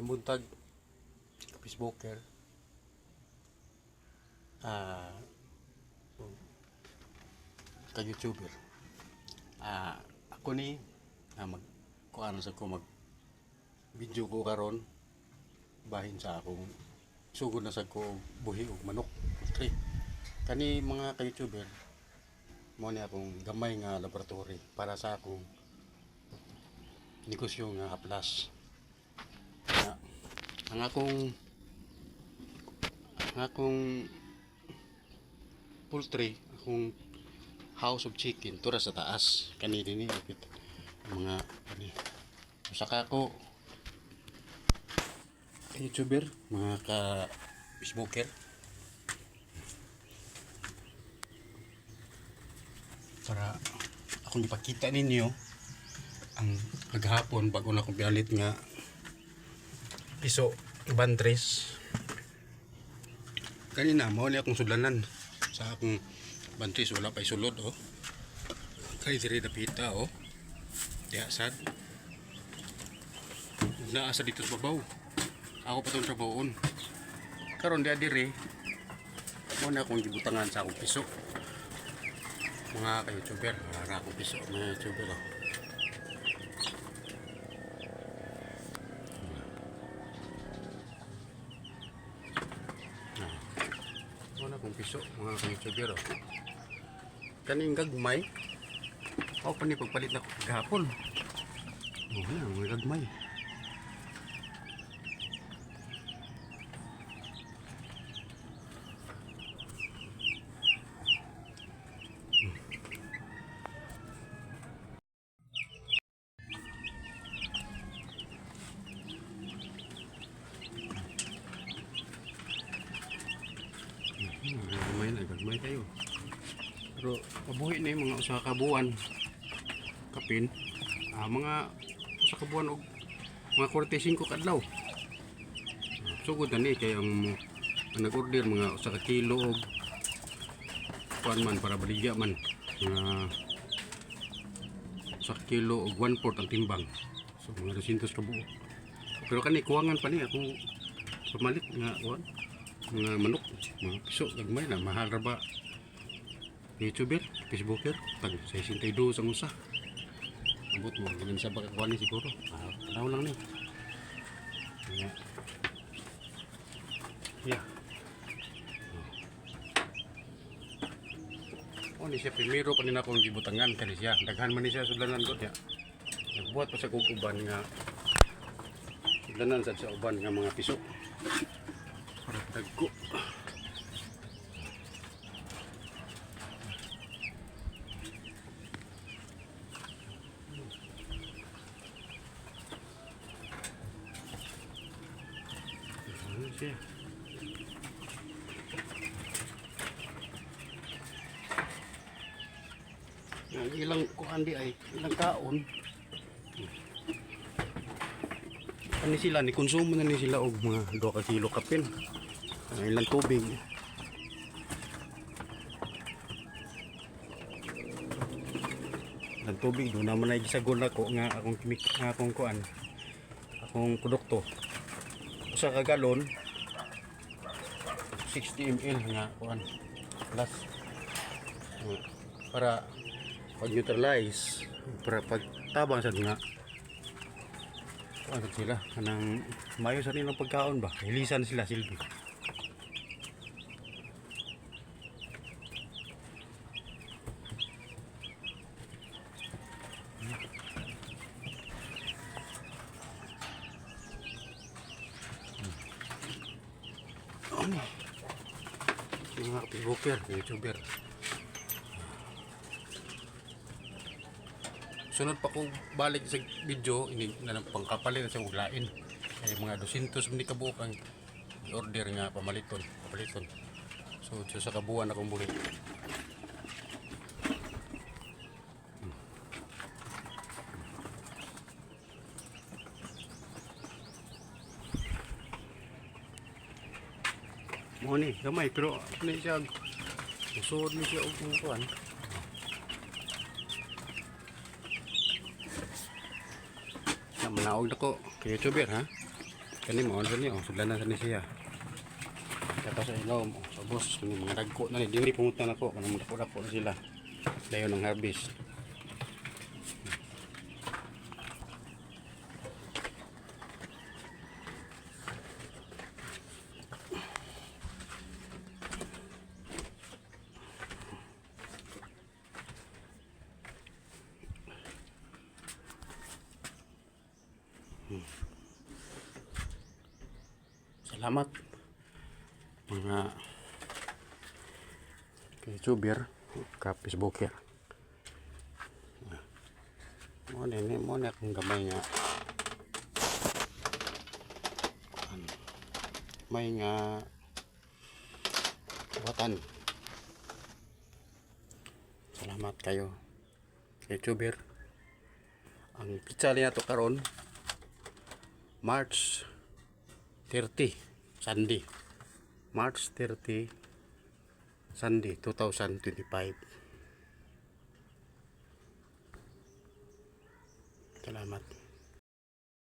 Mayong buntag, Facebooker. Ah, ka-YouTuber. Ako ni mag kuano sa ko mag video ko karon bahin sa akong sugod na sa ko buhi og manok, poultry. Kani mga ka-YouTuber mo ni akong gamay nga laboratory para sa akong negosyo nga haplas. Ang akong poultry, akong house of chicken tura sa taas kani dinhi mga kani saka ko YouTuber, mga ka Facebooker. Para akong ipakita ninyo ang maghapon bago na akong pialit nga piso bantres. Kanina mao ni akong sudlanan sa akong bantres, wala pa isulod kay diri napita diya sad naasa dito sa babaw. Ako pa itong trabahoon karon diya diri mo na akong gibutangan sa akong piso mga ka-YouTuber. Para akong piso mga YouTuber mo na akong piso mga ka-YouTuber kaning gagmay ako pa ni pagpalit na gahapon. Mga gagmay gagmay kayo pero mabuhi na yung mga usa ka buwan kapin mga usa ka buwan og mga 45 kadlaw sugod na ni kay ang nag-order mga usa ka kilo og kuan man para baligya man mga usa ka kilo og 1/4 ang timbang, so mga 200 ka buo. Pero kani kuwangan pa ni akong pamalit nga kuan mga manok, mga piso gagmay na mahal ra ba YouTuber, Facebooker tag 62 ang usa. Abot mo ganun sa pagkakuha ni siguro tanaw lang ni yeah. Ni siya primero pa nila akong gibutangan kani siya daghan man ni siya sudlanan ko ya. Nagbuhat pa sa kong uban nga sudlanan sa uban nga mga piso para dagko. Siya. Ilang kuan di ay ilang kaon. Ani sila ni konsumo na ni sila og mga 2 ka kilo kapin. Ilang tubig. Ilang tubig do naman ay gisagol ako nga akong kimik nga akong kuan. Akong produkto. Usa ka galon 60 ml nga kuan plus para pag-neutralize para pagtabang sa nga ano sila kanang mayo sa nilang pagkaon ba hilisan sila silbi. Mga Facebooker, YouTuber. Sunod pa ko balik sa video ini na pangkapalit sa uglain ay mga 200 mini kabuok ang order nga papaliton. So sa kabuan akong buhi. Mo ni gamay pero ano siya usod ni siya og kuan. Manaog na ko kay YouTuber ha. Kani mo ano ni sudlan na ni siya. Kata sa ilaw mo sa boss kani mga dagko na ni dili pumunta na ko kanang dako na sila. Dayon ng harvest. Salamat mga YouTuber, ka-Facebooker. Mo na akong gamay nga may nga buhatan. Salamat kayo YouTuber. Ang pizza niya to karon March 30 Sunday. March 30 Sunday 2025.